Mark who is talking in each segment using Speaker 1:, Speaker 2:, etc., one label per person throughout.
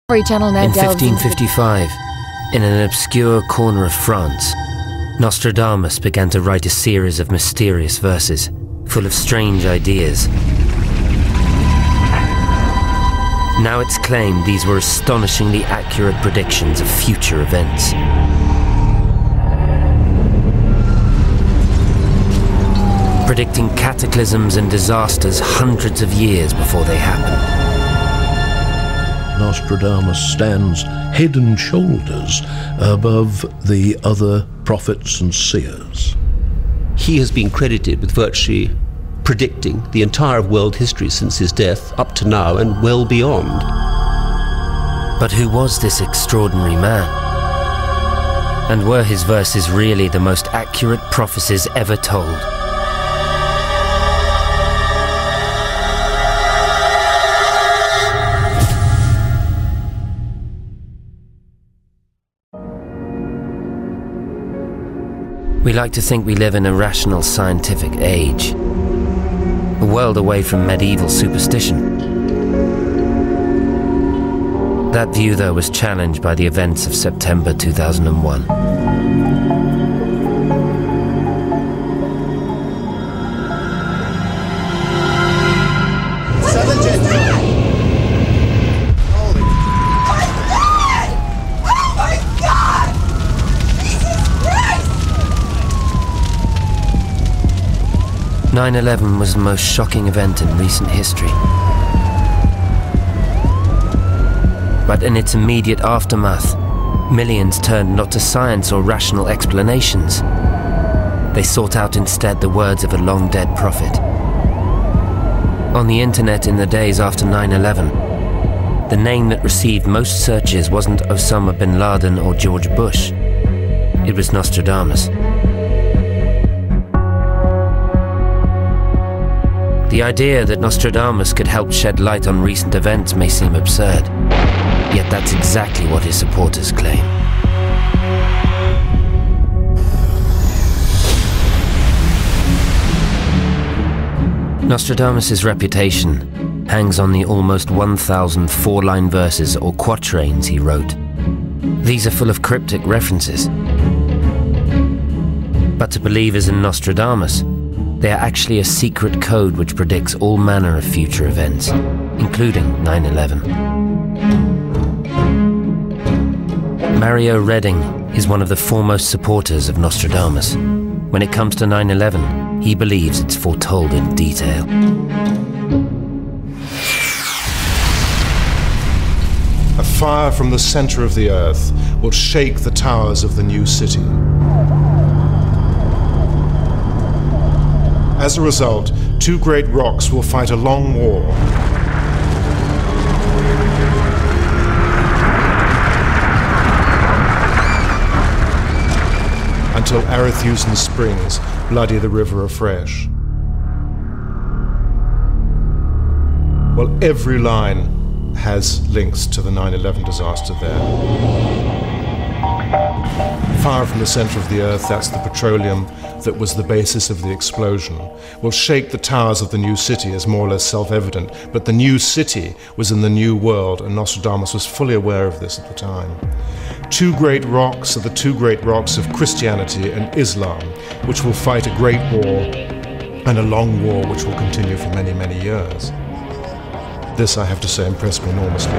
Speaker 1: Channel now
Speaker 2: In
Speaker 1: delves into
Speaker 2: 1555, in an obscure corner of France, Nostradamus began to write a series of mysterious verses, full of strange ideas. Now it's claimed these were astonishingly accurate predictions of future events. Predicting cataclysms and disasters hundreds of years before they happen.
Speaker 3: Nostradamus stands head and shoulders above the other prophets and seers.
Speaker 4: He has been credited with virtually predicting the entire world history since his death up to now and well beyond.
Speaker 2: But who was this extraordinary man? And were his verses really the most accurate prophecies ever told? We like to think we live in a rational scientific age, a world away from medieval superstition. That view, though, was challenged by the events of September 2001.
Speaker 5: Holy... Oh my God! Jesus Christ!
Speaker 2: 9/11 was the most shocking event in recent history. But in its immediate aftermath, millions turned not to science or rational explanations. They sought out instead the words of a long-dead prophet. On the internet in the days after 9/11, the name that received most searches wasn't Osama bin Laden or George Bush. It was Nostradamus. The idea that Nostradamus could help shed light on recent events may seem absurd, yet that's exactly what his supporters claim. Nostradamus' reputation hangs on the almost 1,000 four-line verses or quatrains he wrote. These are full of cryptic references. But to believers in Nostradamus, they are actually a secret code which predicts all manner of future events, including 9/11. Mario Redding is one of the foremost supporters of Nostradamus. When it comes to 9/11, he believes it's foretold in detail.
Speaker 6: A fire from the center of the earth will shake the towers of the new city. As a result, two great rocks will fight a long war. Until Arethusan Springs bloody the river afresh. Well, every line has links to the 9/11 disaster there. Fire from the center of the earth, that's the petroleum that was the basis of the explosion, will shake the towers of the new city is more or less self-evident, but the new city was in the new world, and Nostradamus was fully aware of this at the time. Two great rocks are the two great rocks of Christianity and Islam, which will fight a great war, and a long war which will continue for many, many years. This, I have to say, impressed me enormously.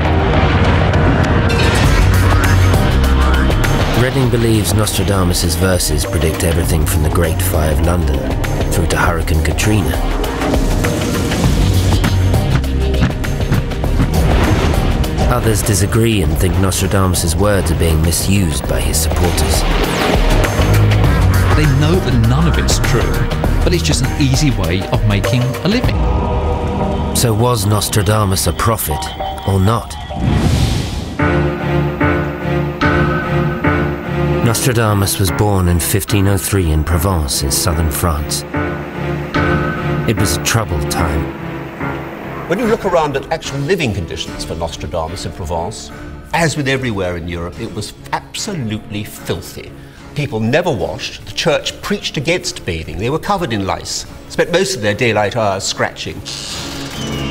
Speaker 2: Redding believes Nostradamus' verses predict everything from the Great Fire of London through to Hurricane Katrina. Others disagree and think Nostradamus' words are being misused by his supporters.
Speaker 7: They know that none of it's true, but it's just an easy way of making a living.
Speaker 2: So was Nostradamus a prophet or not? Nostradamus was born in 1503 in Provence in southern France. It was a troubled time.
Speaker 4: When you look around at actual living conditions for Nostradamus in Provence, as with everywhere in Europe, it was absolutely filthy. People never washed. The church preached against bathing. They were covered in lice, spent most of their daylight hours scratching.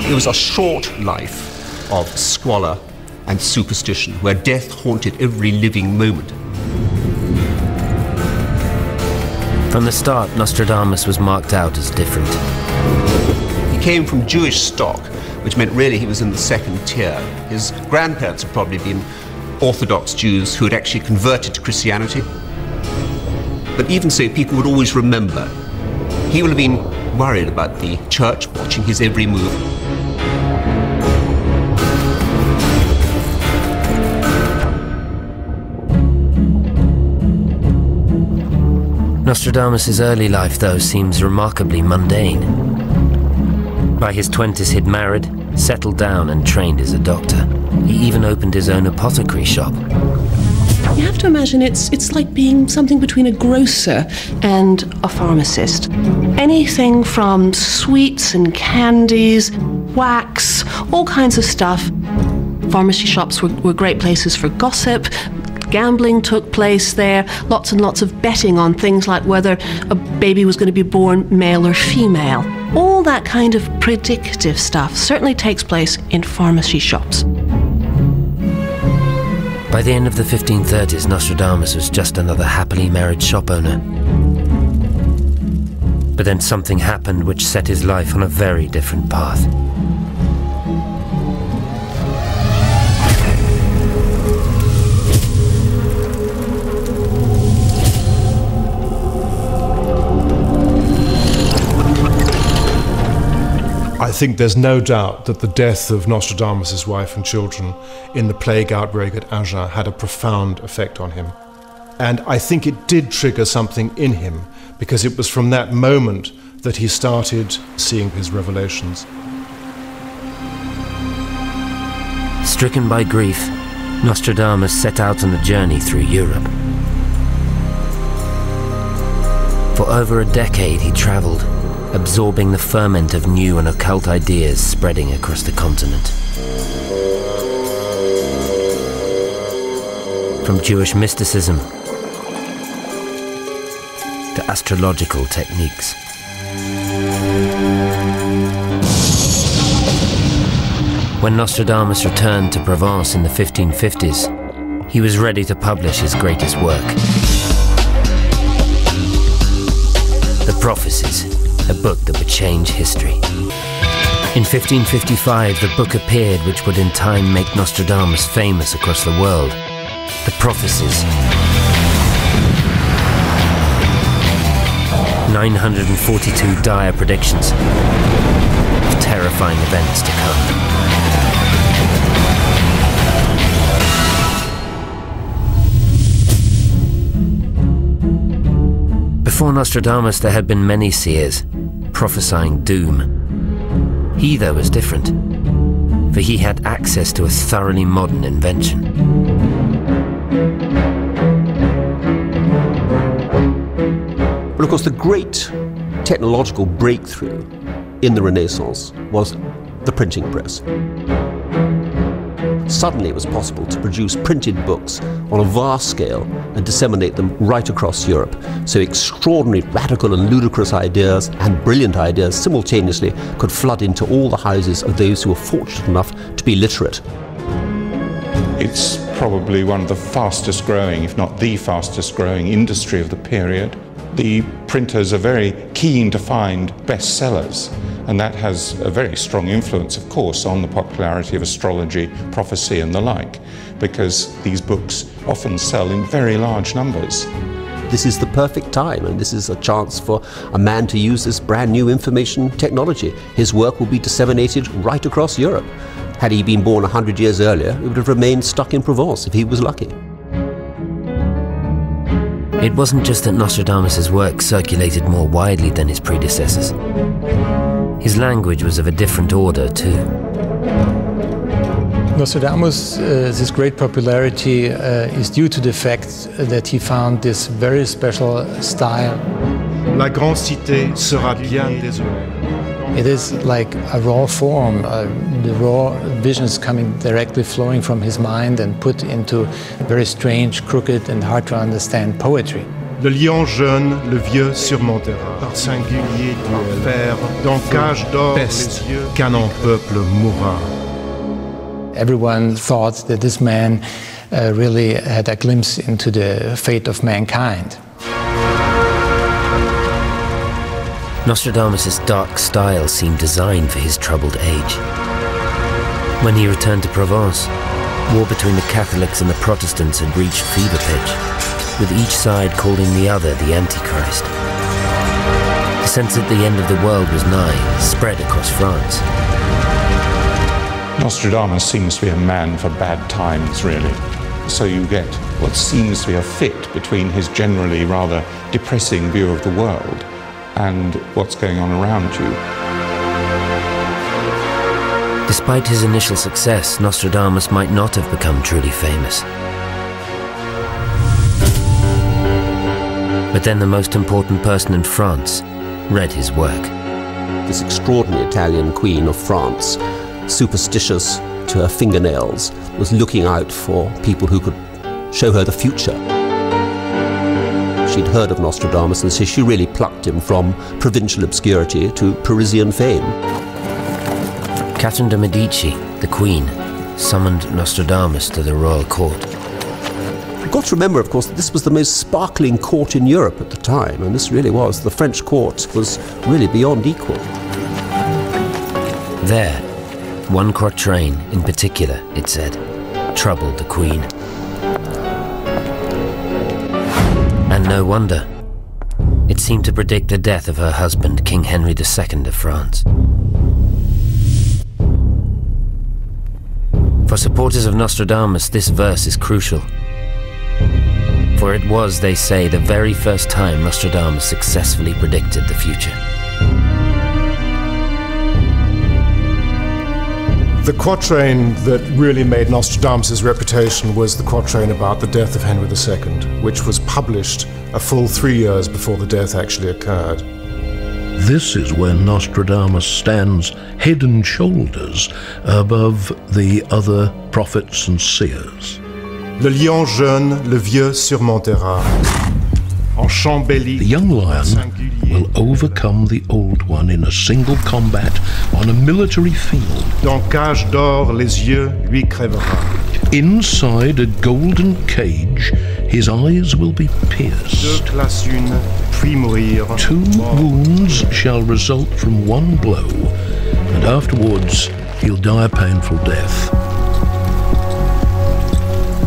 Speaker 4: It was a short life of squalor and superstition, where death haunted every living moment.
Speaker 2: From the start, Nostradamus was marked out as different.
Speaker 4: He came from Jewish stock, which meant really he was in the second tier. His grandparents had probably been Orthodox Jews who had actually converted to Christianity. But even so, people would always remember. He would have been worried about the church watching his every move.
Speaker 2: Nostradamus' early life, though, seems remarkably mundane. By his 20s, he'd married, settled down, and trained as a doctor. He even opened his own apothecary shop.
Speaker 1: You have to imagine it's like being something between a grocer and a pharmacist. Anything from sweets and candies, wax, all kinds of stuff. Pharmacy shops were great places for gossip. Gambling took place there, lots and lots of betting on things like whether a baby was going to be born male or female. All that kind of predictive stuff certainly takes place in pharmacy shops.
Speaker 2: By the end of the 1530s, Nostradamus was just another happily married shop owner. But then something happened which set his life on a very different path.
Speaker 6: I think there's no doubt that the death of Nostradamus' wife and children in the plague outbreak at Agen had a profound effect on him. And I think it did trigger something in him, because it was from that moment that he started seeing his revelations.
Speaker 2: Stricken by grief, Nostradamus set out on a journey through Europe. For over a decade he traveled, absorbing the ferment of new and occult ideas spreading across the continent. From Jewish mysticism to astrological techniques. When Nostradamus returned to Provence in the 1550s, he was ready to publish his greatest work. The Prophecies, a book that would change history. In 1555, the book appeared which would in time make Nostradamus famous across the world. The Prophecies. 942 dire predictions of terrifying events to come. Before Nostradamus, there had been many seers prophesying doom. He, though, was different, for he had access to a thoroughly modern invention.
Speaker 4: But of course, the great technological breakthrough in the Renaissance was the printing press. Suddenly it was possible to produce printed books on a vast scale and disseminate them right across Europe. So extraordinary, radical and ludicrous ideas and brilliant ideas simultaneously could flood into all the houses of those who were fortunate enough to be literate.
Speaker 8: It's probably one of the fastest growing, if not the fastest growing industry of the period. The printers are very keen to find bestsellers, and that has a very strong influence, of course, on the popularity of astrology, prophecy and the like, because these books often sell in very large numbers.
Speaker 4: This is the perfect time, and this is a chance for a man to use this brand new information technology. His work will be disseminated right across Europe. Had he been born 100 years earlier, it would have remained stuck in Provence if he was lucky.
Speaker 2: It wasn't just that Nostradamus' work circulated more widely than his predecessors. His language was of a different order, too.
Speaker 9: Nostradamus, his great popularity is due to the fact that he found this very special style.
Speaker 6: La grande cité sera bien désolée.
Speaker 9: It is like a raw form, the raw visions coming directly flowing from his mind and put into very strange, crooked and hard to understand poetry.
Speaker 6: Le lion jeune, le vieux surmontera, par singulier duel, dans cage d'or, peste, qu'un en peuple mourra.
Speaker 9: Everyone thought that this man really had a glimpse into the fate of mankind.
Speaker 2: Nostradamus' dark style seemed designed for his troubled age. When he returned to Provence, war between the Catholics and the Protestants had reached fever pitch, with each side calling the other the Antichrist. The sense that the end of the world was nigh spread across France.
Speaker 8: Nostradamus seems to be a man for bad times, really. So you get what seems to be a fit between his generally rather depressing view of the world and what's going on around you.
Speaker 2: Despite his initial success, Nostradamus might not have become truly famous. But then the most important person in France read his work.
Speaker 4: This extraordinary Italian queen of France, superstitious to her fingernails, was looking out for people who could show her the future. She'd heard of Nostradamus, and so she really plucked him from provincial obscurity to Parisian fame.
Speaker 2: Catherine de' Medici, the Queen, summoned Nostradamus to the royal court.
Speaker 4: You've got to remember, of course, that this was the most sparkling court in Europe at the time, and this really was. The French court was really beyond equal.
Speaker 2: There, one quatrain in particular, it said, troubled the Queen. And no wonder. It seemed to predict the death of her husband, King Henry II of France. For supporters of Nostradamus, this verse is crucial. For it was, they say, the very first time Nostradamus successfully predicted the future.
Speaker 6: The quatrain that really made Nostradamus' reputation was the quatrain about the death of Henry II, which was published a full 3 years before the death actually occurred.
Speaker 3: This is when Nostradamus stands head and shoulders above the other prophets and seers.
Speaker 6: Le lion jeune, le vieux surmontera.
Speaker 3: The young lion will overcome the old one in a single combat on a military field.
Speaker 6: Dans cage d'or, les yeux lui crèvera.
Speaker 3: Inside a golden cage, his eyes will be pierced.
Speaker 6: Deux classes une, puis mourir.
Speaker 3: 2 wounds shall result from one blow, and afterwards he'll die a painful death.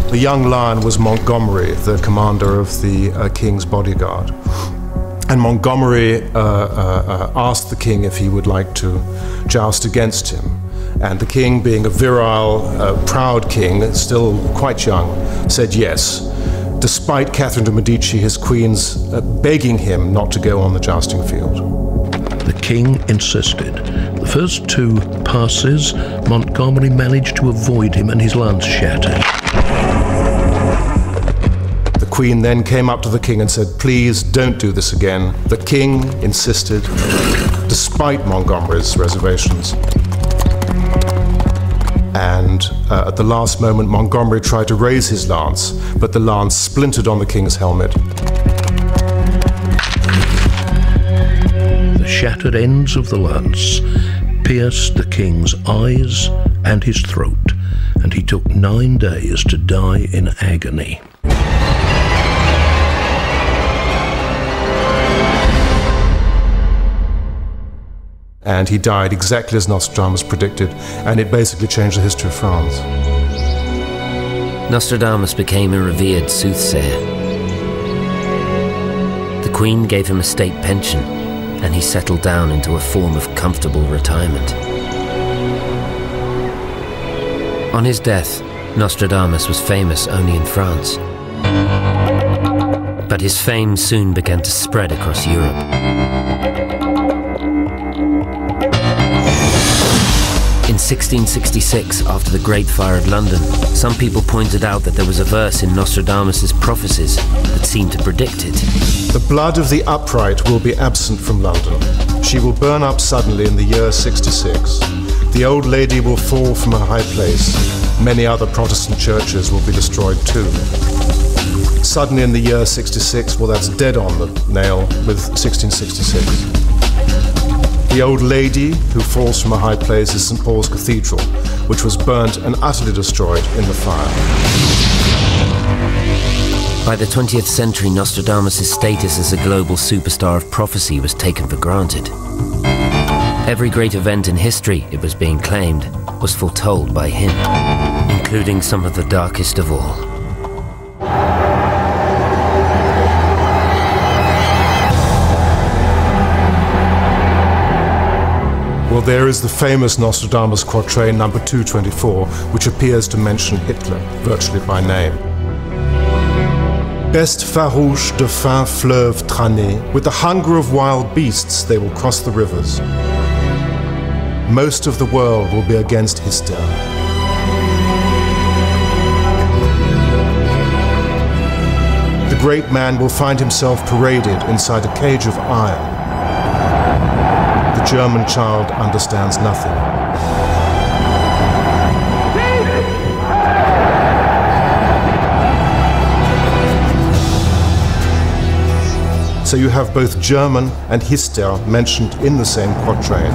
Speaker 6: The young lion was Montgomery, the commander of the king's bodyguard. And Montgomery asked the king if he would like to joust against him. And the king, being a virile, proud king, still quite young, said yes, despite Catherine de' Medici, his queen's, begging him not to go on the jousting field.
Speaker 3: The king insisted. The first 2 passes, Montgomery managed to avoid him and his lance shattered.
Speaker 6: The queen then came up to the king and said, please don't do this again. The king insisted, despite Montgomery's reservations. And at the last moment, Montgomery tried to raise his lance, but the lance splintered on the king's helmet.
Speaker 3: The shattered ends of the lance pierced the king's eyes and his throat, and he took 9 days to die in agony.
Speaker 6: And he died exactly as Nostradamus predicted, and it basically changed the history of France.
Speaker 2: Nostradamus became a revered soothsayer. The Queen gave him a state pension, and he settled down into a form of comfortable retirement. On his death, Nostradamus was famous only in France. But his fame soon began to spread across Europe. In 1666, after the Great Fire of London, some people pointed out that there was a verse in Nostradamus' prophecies that seemed to predict it.
Speaker 6: The blood of the upright will be absent from London. She will burn up suddenly in the year 66. The old lady will fall from her high place. Many other Protestant churches will be destroyed too. Suddenly in the year 66, well, that's dead on the nail with 1666. The old lady who falls from a high place is St. Paul's Cathedral, which was burnt and utterly destroyed in the fire.
Speaker 2: By the 20th century, Nostradamus' status as a global superstar of prophecy was taken for granted. Every great event in history, it was being claimed, was foretold by him, including some of the darkest of all.
Speaker 6: Well, there is the famous Nostradamus quatrain number 224, which appears to mention Hitler, virtually by name. Best farouche de fin fleuve traîné, with the hunger of wild beasts they will cross the rivers. Most of the world will be against Hister. The great man will find himself paraded inside a cage of iron. The German child understands nothing. So you have both German and Hister mentioned in the same quatrain.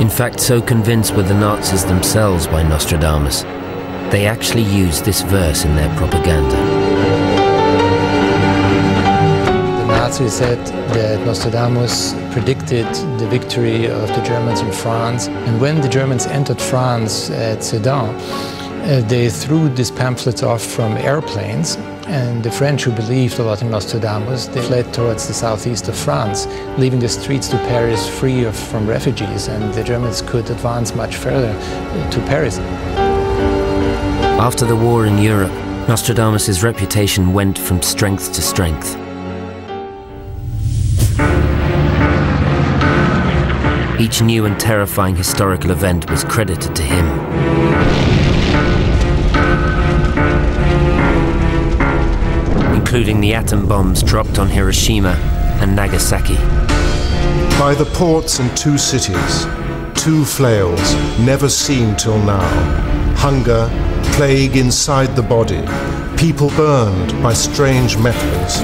Speaker 2: In fact, so convinced were the Nazis themselves by Nostradamus, they actually used this verse in their propaganda.
Speaker 9: Nazis said that Nostradamus predicted the victory of the Germans in France. And when the Germans entered France at Sedan, they threw these pamphlets off from airplanes, and the French, who believed a lot in Nostradamus, they fled towards the southeast of France, leaving the streets to Paris free from refugees, and the Germans could advance much further to Paris.
Speaker 2: After the war in Europe, Nostradamus' reputation went from strength to strength. Each new and terrifying historical event was credited to him. Including the atom bombs dropped on Hiroshima and Nagasaki.
Speaker 6: By the ports in two cities, two flails, never seen till now. Hunger, plague inside the body, people burned by strange metals.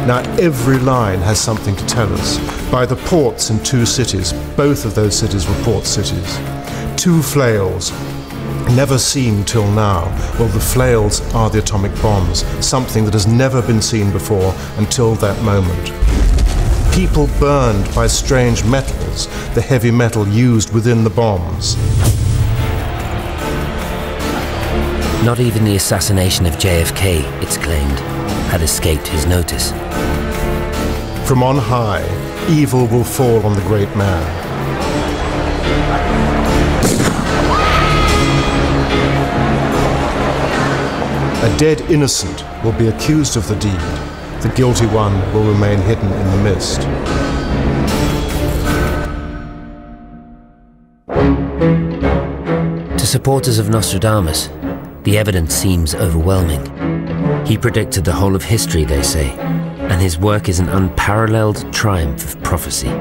Speaker 6: Now every line has something to tell us. By the ports in two cities, both of those cities were port cities. Two flails, never seen till now. Well, the flails are the atomic bombs, something that has never been seen before until that moment. People burned by strange metals, the heavy metal used within the bombs.
Speaker 2: Not even the assassination of JFK, it's claimed, had escaped his notice.
Speaker 6: From on high, evil will fall on the great man. A dead innocent will be accused of the deed. The guilty one will remain hidden in the mist.
Speaker 2: To supporters of Nostradamus, the evidence seems overwhelming. He predicted the whole of history, they say, and his work is an unparalleled triumph of prophecy.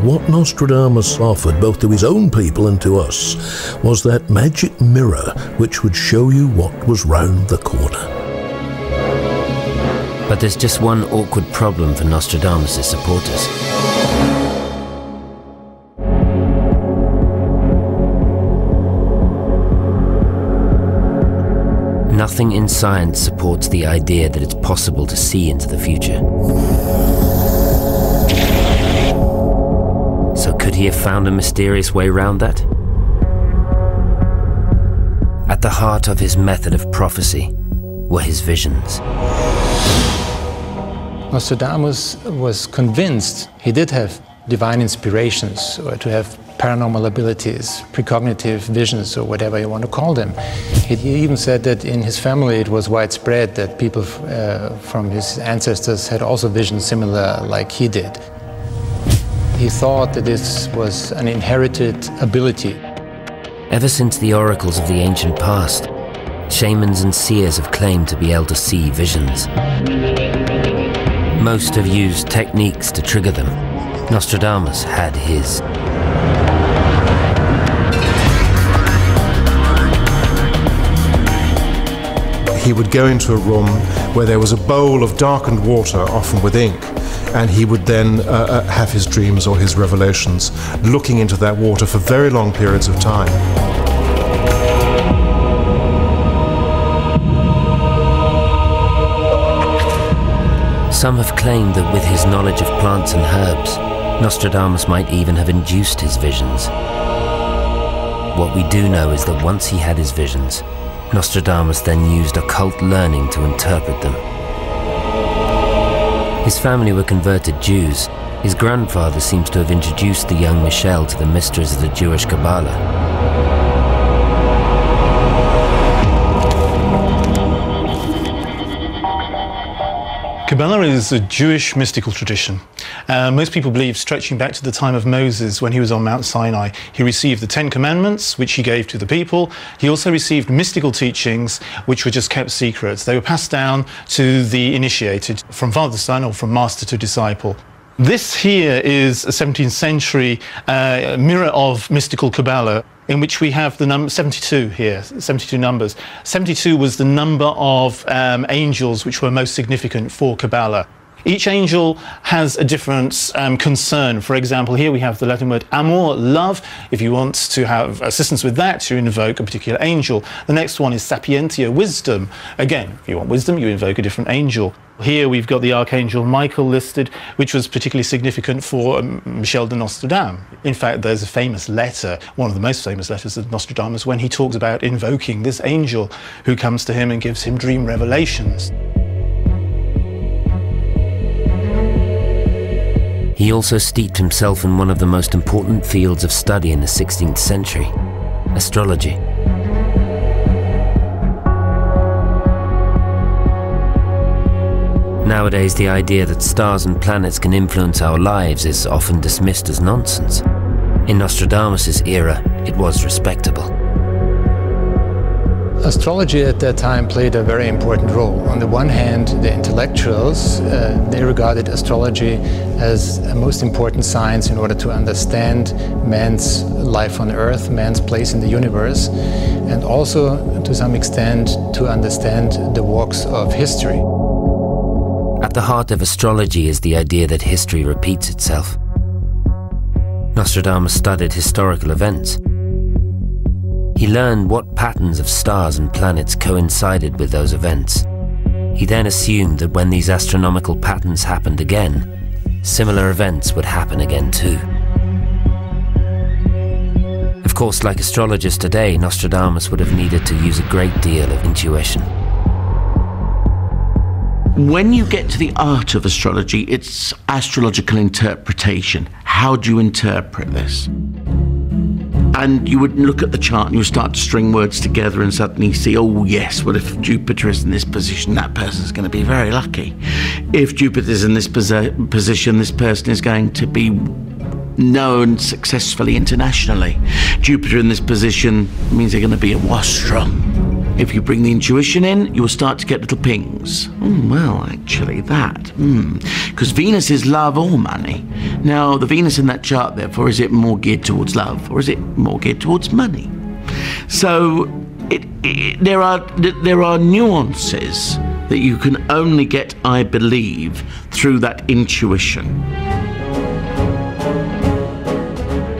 Speaker 3: What Nostradamus offered both to his own people and to us was that magic mirror which would show you what was round the corner.
Speaker 2: But there's just one awkward problem for Nostradamus' supporters. Nothing in science supports the idea that it's possible to see into the future. So could he have found a mysterious way around that? At the heart of his method of prophecy were his visions.
Speaker 9: Nostradamus was convinced he did have divine inspirations, or to have paranormal abilities, precognitive visions, or whatever you want to call them. He even said that in his family it was widespread that people from his ancestors had also visions similar like he did. He thought that this was an inherited ability.
Speaker 2: Ever since the oracles of the ancient past, shamans and seers have claimed to be able to see visions. Most have used techniques to trigger them. Nostradamus had his.
Speaker 6: he would go into a room where there was a bowl of darkened water, often with ink, and he would then have his dreams or his revelations, looking into that water for very long periods of time.
Speaker 2: Some have claimed that with his knowledge of plants and herbs, Nostradamus might even have induced his visions. What we do know is that once he had his visions, Nostradamus then used occult learning to interpret them. His family were converted Jews. His grandfather seems to have introduced the young Michel to the mysteries of the Jewish Kabbalah.
Speaker 10: Kabbalah is a Jewish mystical tradition. Most people believe stretching back to the time of Moses when he was on Mount Sinai. He received the 10 Commandments, which he gave to the people. He also received mystical teachings, which were just kept secret. They were passed down to the initiated, from father to son or from master to disciple. This here is a 17th century mirror of mystical Kabbalah, in which we have the number 72 here, 72 numbers. 72 was the number of angels which were most significant for Kabbalah. Each angel has a different concern. For example, here we have the Latin word amor, love. If you want to have assistance with that, you invoke a particular angel. The next one is sapientia, wisdom. Again, if you want wisdom, you invoke a different angel. Here we've got the Archangel Michael listed, which was particularly significant for Michel de Nostradamus. In fact, there's a famous letter, one of the most famous letters of Nostradamus, when he talks about invoking this angel who comes to him and gives him dream revelations.
Speaker 2: He also steeped himself in one of the most important fields of study in the 16th century, astrology. Nowadays, the idea that stars and planets can influence our lives is often dismissed as nonsense. In Nostradamus' era, it was respectable.
Speaker 9: Astrology at that time played a very important role. On the one hand, the intellectuals, they regarded astrology as a most important science in order to understand man's life on Earth, man's place in the universe, and also, to some extent, to understand the walks of history.
Speaker 2: At the heart of astrology is the idea that history repeats itself. Nostradamus studied historical events. He learned what patterns of stars and planets coincided with those events. He then assumed that when these astronomical patterns happened again, similar events would happen again too. Of course, like astrologers today, Nostradamus would have needed to use a great deal of intuition.
Speaker 11: When you get to the art of astrology, it's astrological interpretation. How do you interpret this? And you would look at the chart and you would start to string words together and suddenly see, oh yes, well if Jupiter is in this position, that person's going to be very lucky. If Jupiter is in this position, this person is going to be known successfully internationally. Jupiter in this position means they're going to be at Wastrom. If you bring the intuition in, you will start to get little pings. Well, actually that. Because Venus is love or money. Now, the Venus in that chart, therefore, is it more geared towards love or is it more geared towards money? So there are nuances that you can only get, I believe, through that intuition.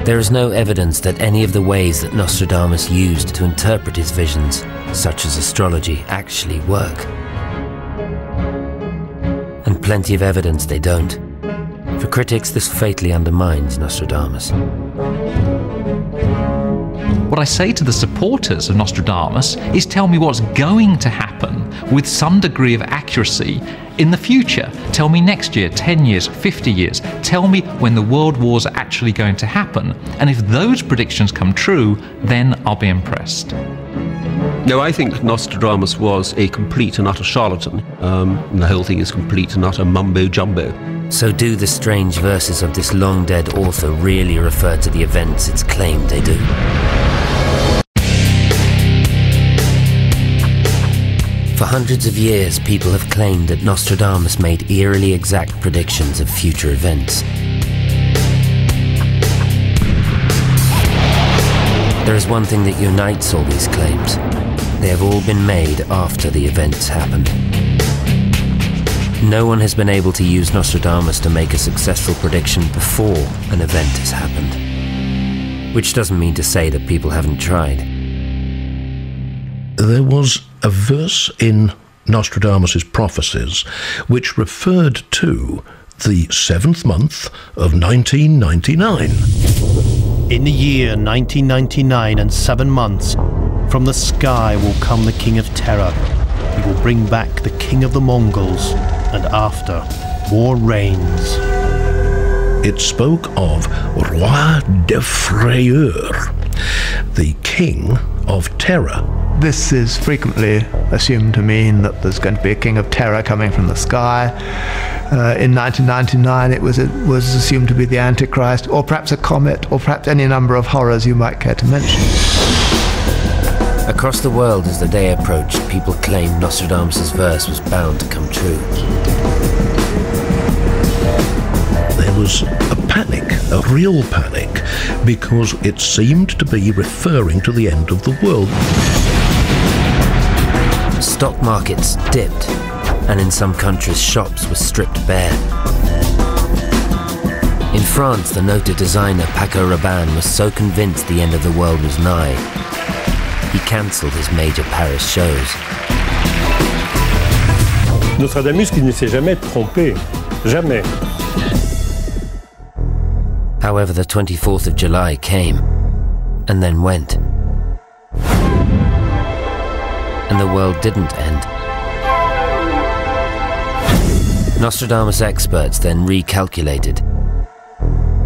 Speaker 2: There is no evidence that any of the ways that Nostradamus used to interpret his visions, such as astrology, actually work. And plenty of evidence they don't. For critics, this fatally undermines Nostradamus.
Speaker 7: What I say to the supporters of Nostradamus is tell me what's going to happen with some degree of accuracy in the future. Tell me next year, 10 years, 50 years. Tell me when the world wars are actually going to happen. And if those predictions come true, then I'll be impressed.
Speaker 12: No, I think Nostradamus was a complete and utter charlatan. And the whole thing is complete and utter mumbo-jumbo.
Speaker 2: So do the strange verses of this long-dead author really refer to the events it's claimed they do? For hundreds of years, people have claimed that Nostradamus made eerily exact predictions of future events. There is one thing that unites all these claims. they have all been made after the events happened. No one has been able to use Nostradamus to make a successful prediction before an event has happened. Which doesn't mean to say that people haven't tried.
Speaker 3: There was a verse in Nostradamus' prophecies which referred to the 7th month of 1999.
Speaker 13: In the year 1999 and 7 months, from the sky will come the King of Terror. He will bring back the King of the Mongols, and after, war reigns.
Speaker 3: It spoke of Roi de Frayeur, the King of Terror.
Speaker 14: This is frequently assumed to mean that there's going to be a King of Terror coming from the sky. In 1999 it was assumed to be the Antichrist, or perhaps a comet, or perhaps any number of horrors you might care to mention.
Speaker 2: Across the world as the day approached, people claimed Nostradamus' verse was bound to come true.
Speaker 3: There was a panic, a real panic, because it seemed to be referring to the end of the world.
Speaker 2: Stock markets dipped, and in some countries shops were stripped bare. In France, the noted designer Paco Rabanne was so convinced the end of the world was nigh, he cancelled his major Paris shows.
Speaker 15: Nostradamus qui ne s'est jamais trompé. Jamais.
Speaker 2: However, the 24th of July came, and then went. And the world didn't end. Nostradamus experts then recalculated,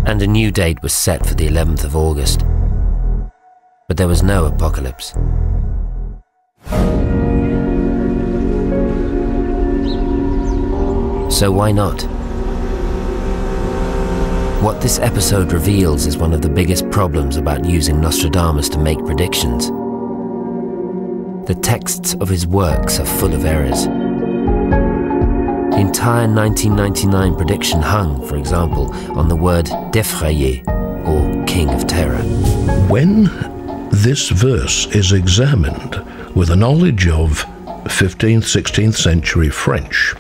Speaker 2: and a new date was set for the 11th of August. But there was no apocalypse. So why not? What this episode reveals is one of the biggest problems about using Nostradamus to make predictions. The texts of his works are full of errors. The entire 1999 prediction hung, for example, on the word défrayé, or King of Terror.
Speaker 3: When this verse is examined with a knowledge of 15th, 16th century French,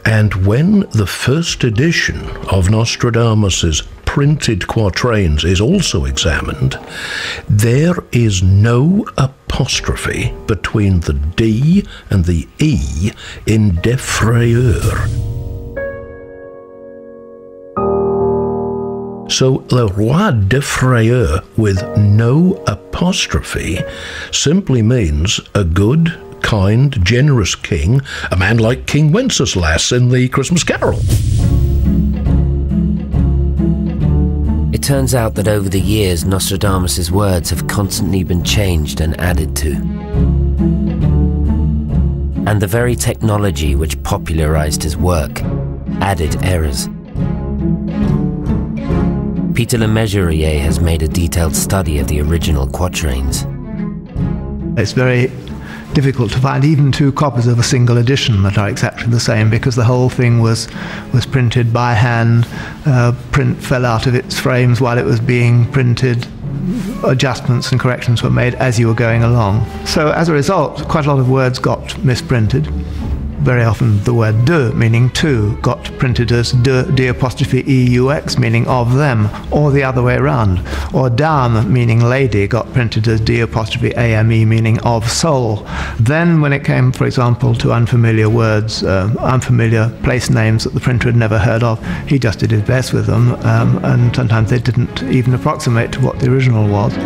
Speaker 3: and when the first edition of Nostradamus's printed quatrains is also examined, there is no apostrophe between the D and the E in défrayeur. So the Roi de Frayeur with no apostrophe simply means a good, kind, generous king, a man like King Wenceslas in the Christmas Carol.
Speaker 2: It turns out that over the years, Nostradamus' words have constantly been changed and added to. And the very technology which popularized his work added errors. Peter Le Mesurier has made a detailed study of the original quatrains.
Speaker 14: It's very difficult to find even 2 copies of a single edition that are exactly the same, because the whole thing was printed by hand. Print fell out of its frames while it was being printed. Adjustments and corrections were made as you were going along. So as a result, quite a lot of words got misprinted. Very often the word de, meaning two, got printed as de apostropheeux, meaning of them, or the other way around. Or dame, meaning lady, got printed as de apostrophe ame, meaning of soul. Then when it came, for example, to unfamiliar words, unfamiliar place names that the printer had never heard of, he just did his best with them, and sometimes they didn't even approximate to what the original was.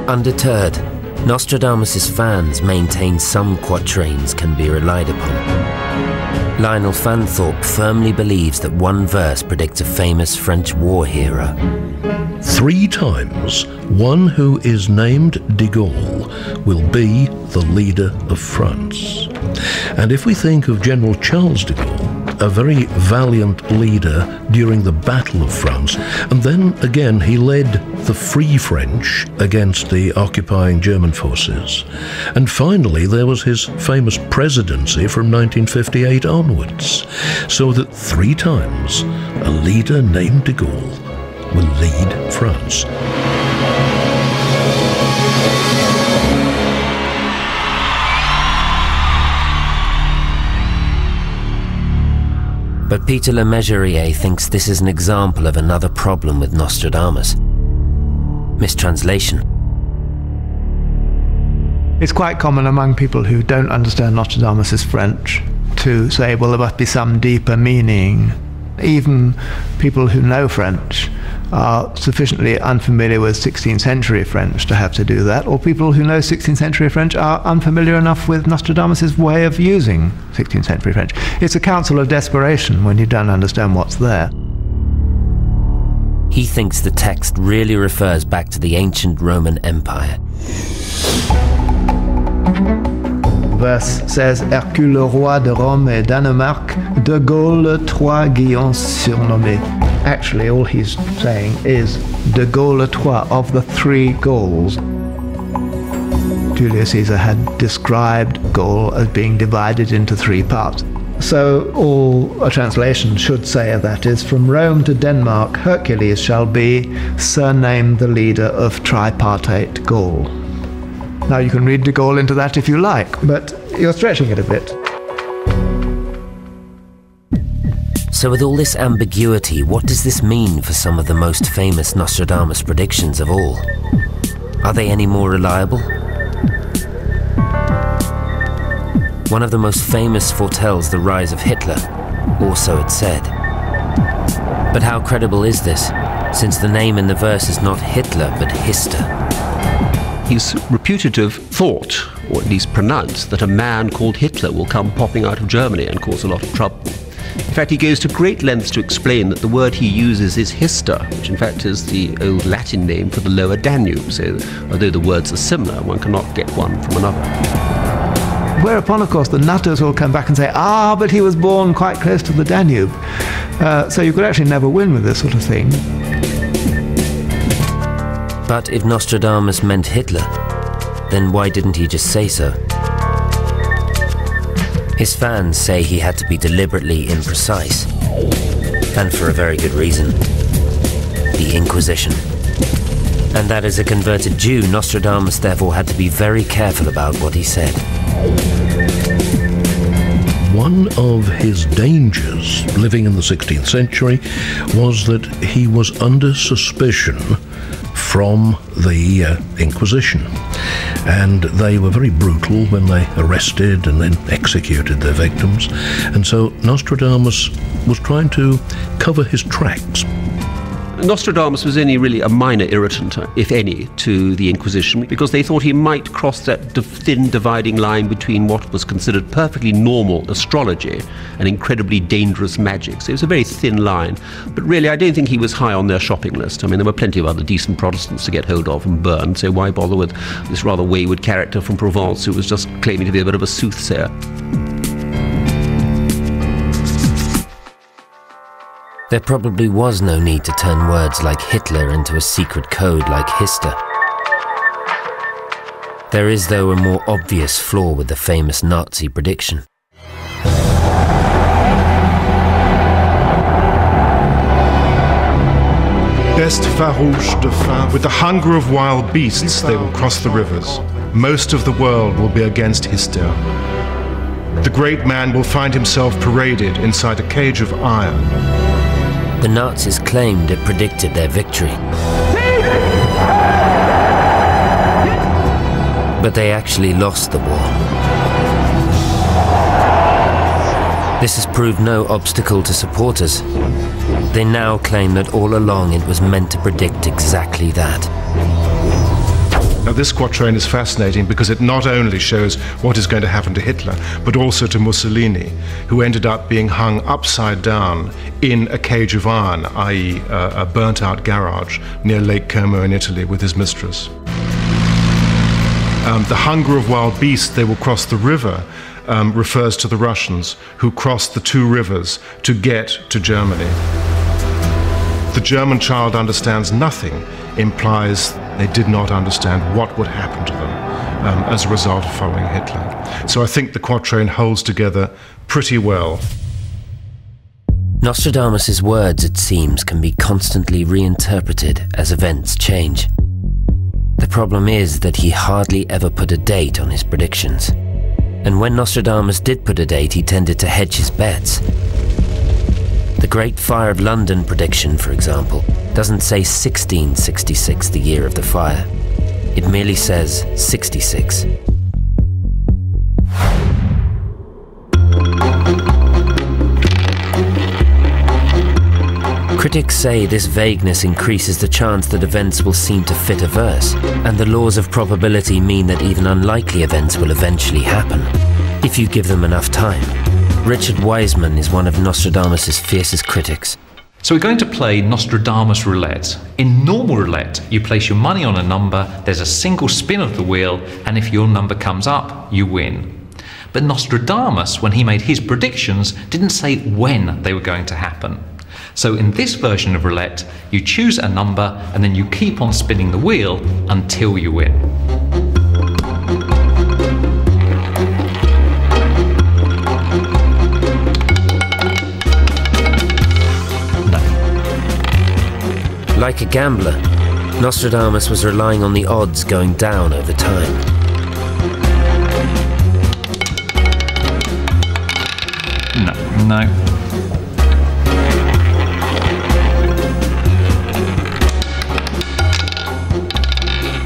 Speaker 2: Undeterred, Nostradamus' fans maintain some quatrains can be relied upon. Lionel Fanthorpe firmly believes that one verse predicts a famous French war hero.
Speaker 3: 3 times, one who is named de Gaulle will be the leader of France. And if we think of General Charles de Gaulle, a very valiant leader during the Battle of France, and then again he led the Free French against the occupying German forces. And finally there was his famous presidency from 1958 onwards. So that 3 times a leader named de Gaulle will lead France.
Speaker 2: But Peter Le Mesurier thinks this is an example of another problem with Nostradamus: mistranslation.
Speaker 14: It's quite common among people who don't understand Nostradamus' French to say, well, there must be some deeper meaning. Even people who know French are sufficiently unfamiliar with 16th century French to have to do that, or people who know 16th century French are unfamiliar enough with Nostradamus' way of using 16th century French. It's a counsel of desperation when you don't understand what's there.
Speaker 2: He thinks the text really refers back to the ancient Roman Empire.
Speaker 14: Verse says, Hercule le roi de Rome et Danemark, de Gaulle trois Guillons surnommés. Actually, all he's saying is de Gaulle trois, of the three Gauls. Julius Caesar had described Gaul as being divided into three parts. So all a translation should say of that is, from Rome to Denmark, Hercules shall be surnamed the leader of tripartite Gaul. Now you can read de Gaulle into that if you like, but you're stretching it a bit.
Speaker 2: So with all this ambiguity, what does this mean for some of the most famous Nostradamus predictions of all? Are they any more reliable? One of the most famous foretells the rise of Hitler, or so it's said. But how credible is this, since the name in the verse is not Hitler, but Hister?
Speaker 12: He's reputed to have thought, or at least pronounced, that a man called Hitler will come popping out of Germany and cause a lot of trouble. In fact, he goes to great lengths to explain that the word he uses is Hister, which in fact is the old Latin name for the lower Danube, so although the words are similar, one cannot get one from another.
Speaker 14: Whereupon, of course, the nutters will come back and say, but he was born quite close to the Danube. So you could actually never win with this sort of thing.
Speaker 2: But if Nostradamus meant Hitler, then why didn't he just say so? His fans say he had to be deliberately imprecise, and for a very good reason: the Inquisition. And that as a converted Jew, Nostradamus therefore had to be very careful about what he said.
Speaker 3: One of his dangers living in the 16th century was that he was under suspicion from the Inquisition, and they were very brutal when they arrested and then executed their victims, and so Nostradamus was trying to cover his tracks.
Speaker 12: Nostradamus was only really a minor irritant, if any, to the Inquisition, because they thought he might cross that thin dividing line between what was considered perfectly normal astrology and incredibly dangerous magic. So it was a very thin line. But really, I don't think he was high on their shopping list. I mean, there were plenty of other decent Protestants to get hold of and burn, so why bother with this rather wayward character from Provence who was just claiming to be a bit of a soothsayer?
Speaker 2: There probably was no need to turn words like Hitler into a secret code like Hister. There is, though, a more obvious flaw with the famous Nazi prediction.
Speaker 6: Best farouche de faim, with the hunger of wild beasts they will cross the rivers. Most of the world will be against Hister. The great man will find himself paraded inside a cage of iron.
Speaker 2: The Nazis claimed it predicted their victory. But they actually lost the war. This has proved no obstacle to supporters. They now claim that all along it was meant to predict exactly that.
Speaker 6: Now this quatrain is fascinating because it not only shows what is going to happen to Hitler, but also to Mussolini, who ended up being hung upside down in a cage of iron, i.e. a burnt-out garage near Lake Como in Italy with his mistress. The hunger of wild beasts, they will cross the river, refers to the Russians who crossed the two rivers to get to Germany. The German child understands nothing implies they did not understand what would happen to them as a result of following Hitler. So I think the quatrain holds together pretty well.
Speaker 2: Nostradamus' words, it seems, can be constantly reinterpreted as events change. The problem is that he hardly ever put a date on his predictions. And when Nostradamus did put a date, he tended to hedge his bets. The Great Fire of London prediction, for example, doesn't say 1666, the year of the fire. It merely says 66. Critics say this vagueness increases the chance that events will seem to fit a verse, and the laws of probability mean that even unlikely events will eventually happen, if you give them enough time. Richard Wiseman is one of Nostradamus' fiercest critics.
Speaker 7: So we're going to play Nostradamus roulette. In normal roulette, you place your money on a number, there's a single spin of the wheel, and if your number comes up, you win. But Nostradamus, when he made his predictions, didn't say when they were going to happen. So in this version of roulette, you choose a number and then you keep on spinning the wheel until you win.
Speaker 2: Like a gambler, Nostradamus was relying on the odds going down over time.
Speaker 7: No.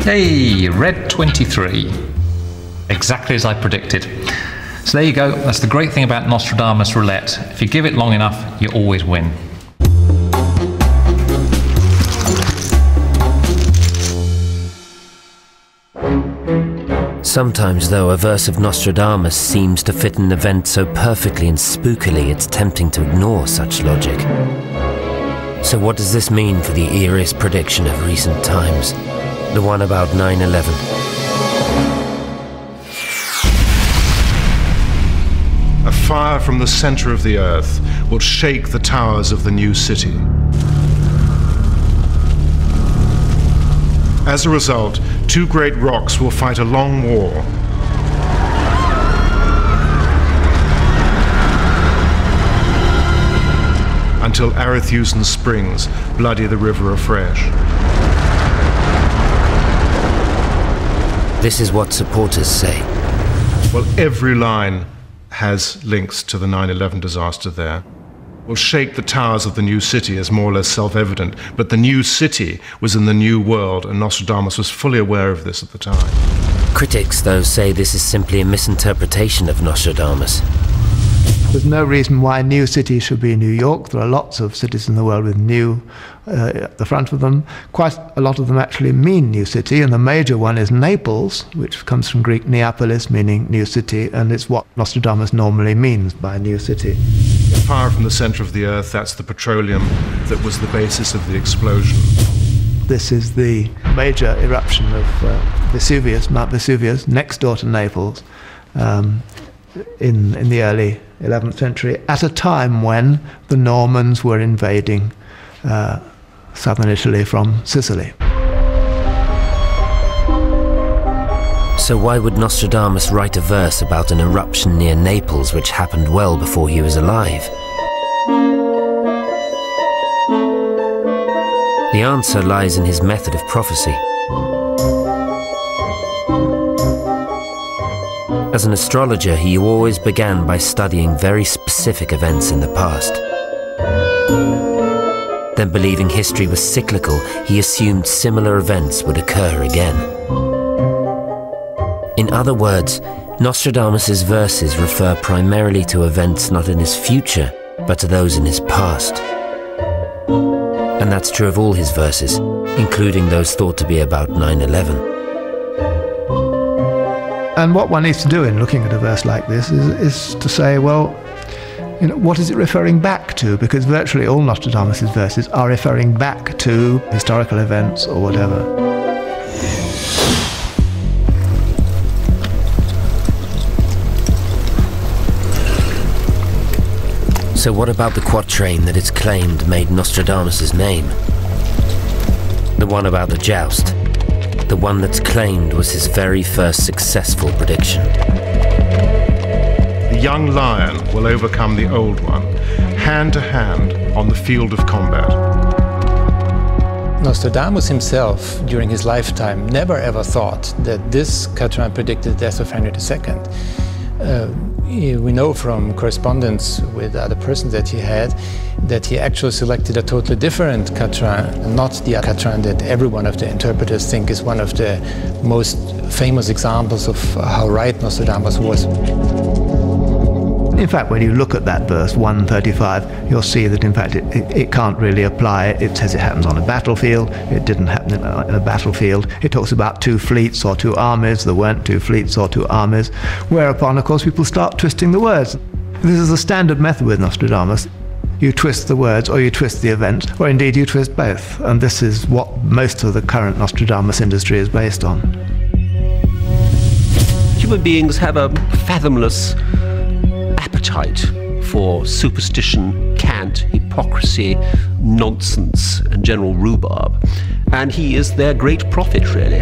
Speaker 7: Hey, red 23. Exactly as I predicted. So there you go. That's the great thing about Nostradamus roulette. If you give it long enough, you always win.
Speaker 2: Sometimes, though, a verse of Nostradamus seems to fit an event so perfectly and spookily it's tempting to ignore such logic. So what does this mean for the eeriest prediction of recent times? The one about 9/11.
Speaker 6: A fire from the center of the earth will shake the towers of the new city. As a result, two great rocks will fight a long war. Until Arethusan Springs bloody the river afresh.
Speaker 2: This is what supporters say.
Speaker 6: Well, every line has links to the 9/11 disaster there. Will shake the towers of the new city is more or less self-evident, but the new city was in the new world, and Nostradamus was fully aware of this at the time.
Speaker 2: Critics, though, say this is simply a misinterpretation of Nostradamus.
Speaker 14: There's no reason why new cities should be New York. There are lots of cities in the world with new at the front of them. Quite a lot of them actually mean new city, and the major one is Naples, which comes from Greek Neapolis, meaning new city, and it's what Nostradamus normally means by new city.
Speaker 6: Fire from the center of the earth, that's the petroleum that was the basis of the explosion.
Speaker 14: This is the major eruption of Vesuvius, Mount Vesuvius, next door to Naples, in the early 11th century, at a time when the Normans were invading southern Italy from Sicily.
Speaker 2: So why would Nostradamus write a verse about an eruption near Naples which happened well before he was alive? The answer lies in his method of prophecy. As an astrologer, he always began by studying very specific events in the past. Then, believing history was cyclical, he assumed similar events would occur again. In other words, Nostradamus' verses refer primarily to events not in his future, but to those in his past. And that's true of all his verses, including those thought to be about 9/11.
Speaker 14: And what one needs to do in looking at a verse like this is to say, well, what is it referring back to? Because virtually all Nostradamus' verses are referring back to historical events or whatever.
Speaker 2: So what about the quatrain that it's claimed made Nostradamus' name? The one about the joust. The one that's claimed was his very first successful prediction.
Speaker 6: The young lion will overcome the old one, hand to hand on the field of combat.
Speaker 9: Nostradamus himself, during his lifetime, never ever thought that this Quatrain predicted the death of Henry II. We know from correspondence with other persons that he had that he actually selected a totally different Quatrain, not the Quatrain that every one of the interpreters think is one of the most famous examples of how right Nostradamus was.
Speaker 14: In fact, when you look at that verse 135, you'll see that in fact it can't really apply. It says it happens on a battlefield. It didn't happen in a battlefield. It talks about 2 fleets or 2 armies. There weren't 2 fleets or 2 armies. Whereupon, of course, people start twisting the words. This is a standard method with Nostradamus. You twist the words, or you twist the events, or indeed you twist both. And this is what most of the current Nostradamus industry is based on.
Speaker 12: Human beings have a fathomless appetite for superstition, cant, hypocrisy, nonsense, and general rhubarb. And he is their great prophet, really.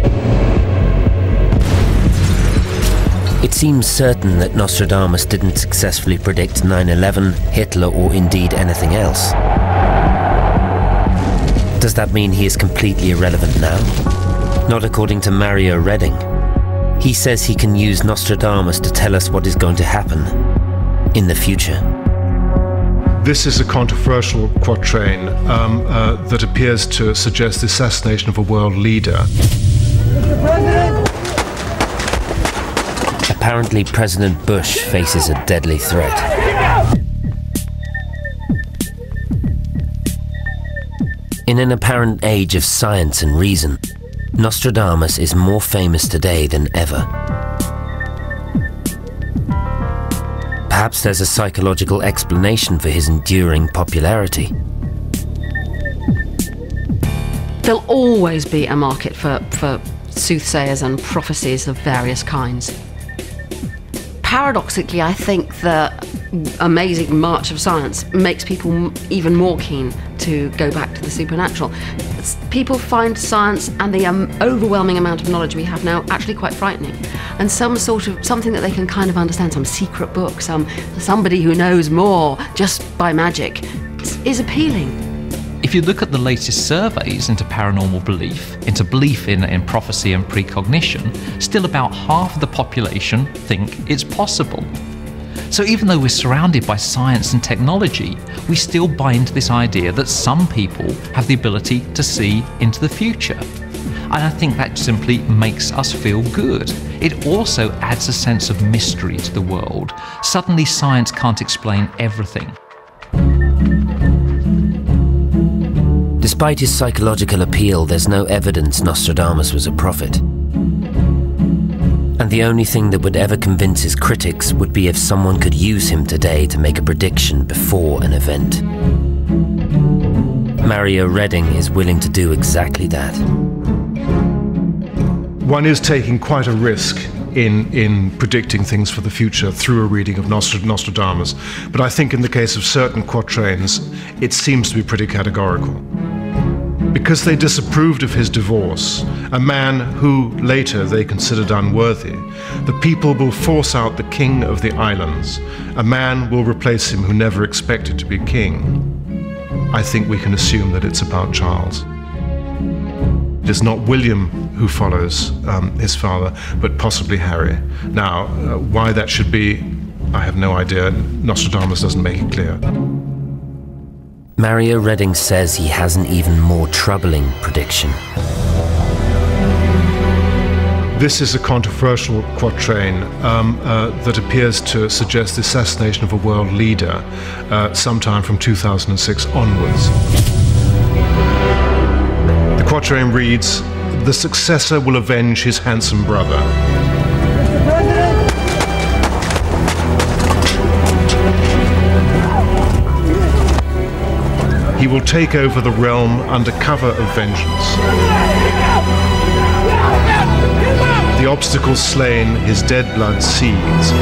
Speaker 2: It seems certain that Nostradamus didn't successfully predict 9/11, Hitler, or indeed anything else. Does that mean he is completely irrelevant now? Not according to Mario Redding. He says he can use Nostradamus to tell us what is going to happen in the future.
Speaker 6: This is a controversial quatrain that appears to suggest the assassination of a world leader.
Speaker 5: Mr. President!
Speaker 2: Apparently, President Bush faces a deadly threat. In an apparent age of science and reason, Nostradamus is more famous today than ever. Perhaps there's a psychological explanation for his enduring popularity.
Speaker 16: There'll always be a market for soothsayers and prophecies of various kinds. Paradoxically, I think the amazing march of science makes people even more keen to go back to the supernatural. People find science and the overwhelming amount of knowledge we have now actually quite frightening. And some sort of something that they can kind of understand, some secret book, somebody who knows more just by magic, is appealing.
Speaker 7: If you look at the latest surveys into paranormal belief, into belief in prophecy and precognition, still about half of the population think it's possible. So even though we're surrounded by science and technology, we still buy into this idea that some people have the ability to see into the future. And I think that simply makes us feel good. It also adds a sense of mystery to the world. Suddenly science can't explain everything.
Speaker 2: Despite his psychological appeal, there's no evidence Nostradamus was a prophet. And the only thing that would ever convince his critics would be if someone could use him today to make a prediction before an event. Mario Redding is willing to do exactly that.
Speaker 6: One is taking quite a risk in predicting things for the future through a reading of Nostradamus, but I think in the case of certain quatrains, it seems to be pretty categorical. Because they disapproved of his divorce, a man who later they considered unworthy, the people will force out the king of the islands. A man will replace him who never expected to be king. I think we can assume that it's about Charles. It is not William who follows his father, but possibly Harry. Now, why that should be, I have no idea. Nostradamus doesn't make it clear.
Speaker 2: Mario Redding says he has an even more troubling prediction.
Speaker 6: This is a controversial quatrain that appears to suggest the assassination of a world leader sometime from 2006 onwards. The quatrain reads, "The successor will avenge his handsome brother." He will take over the realm under cover of vengeance. The obstacle slain, his dead blood seethes.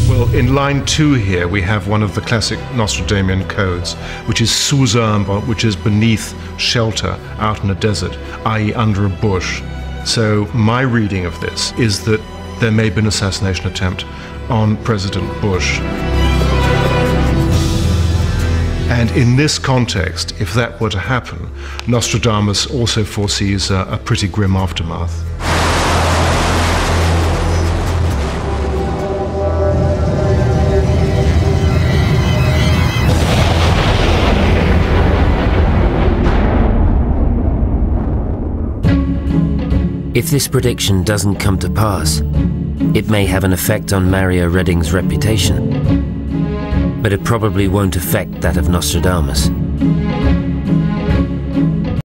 Speaker 6: Well, in line 2 here, we have one of the classic Nostradamian codes, which is sous ombre, which is beneath shelter out in a desert, i.e. under a bush. So my reading of this is that there may be an assassination attempt on President Bush. And in this context, if that were to happen, Nostradamus also foresees a pretty grim aftermath.
Speaker 2: If this prediction doesn't come to pass, it may have an effect on Mario Redding's reputation, but it probably won't affect that of Nostradamus.